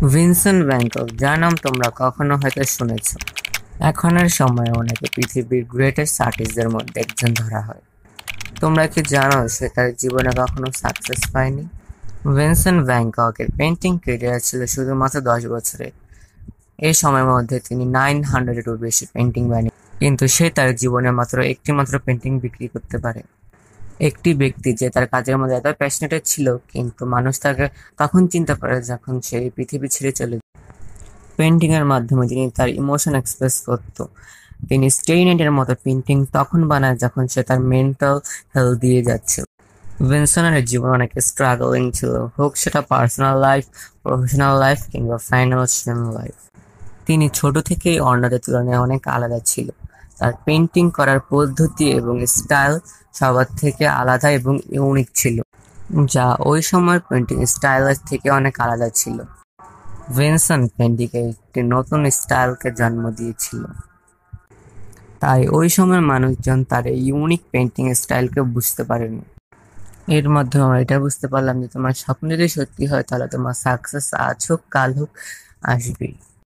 Vincent van গঘ, যার নাম তোমরা কখনো হয়তো শুনেছ, এখনের সময়ে ওনাকে পৃথিবীর গ্রেটেস্ট আর্টিস্টদের মধ্যে একজন ধরা হয়। তোমরা কি জানো সে তার জীবনে কখনো সাকসেস পায়নি? ভিনসেন্ট ভ্যান গঘের পেন্টিং ক্যারিয়ার ছিল শুধুমাত্র 10 বছরের। এই সময়ের মধ্যে তিনি 900-এরও বেশি পেন্টিং বানিয়ে, কিন্তু সে তার জীবনে মাত্র একটি মাত্র পেন্টিং বিক্রি করতে পারে। একটি ব্যক্তি যে তার কাজের মধ্যে এত প্যাশনেটেড ছিল, কিন্তু মানুষ তাকে তখন চিন্তা করে যখন সে এই পৃথিবী ছেড়ে চলে যায়। পেন্টিং এর মাধ্যমে তিনি তার ইমোশন এক্সপ্রেস করত। তিনি স্টেইনেটের মতো পেন্টিং তখন বানায় যখন সে তার মেন্টাল হেলথ দিয়ে যাচ্ছিল। ভিনসেন্টের জীবন অনেক স্ট্রাগলিং ছিল, হোক সেটা পার্সোনাল লাইফ, প্রফেশনাল লাইফ কিংবা ফাইন্যান্সিয়াল লাইফ। তিনি ছোট থেকেই অন্যদের তুলনায় অনেক আলাদা ছিল। তার পেইন্টিং করার পদ্ধতি এবং স্টাইল সবার থেকে আলাদা এবং ইউনিক ছিল, যা ওই সময়ের পেইন্টিং স্টাইলের থেকে অনেক আলাদা ছিল। ভিনসেন্ট পেইন্টিংয়ে একটি নতুন স্টাইলকে জন্ম দিয়েছিল, তাই ওই সময়ের মানুষজন তার এই ইউনিক পেইন্টিং স্টাইলকে বুঝতে পারেনি। এর মাধ্যমে আমরা এটা বুঝতে পারলাম যে তোমার স্বপ্ন যদি সত্যি হয় তাহলে তোমার সাকসেস আজ হোক কাল হোক আসবেই।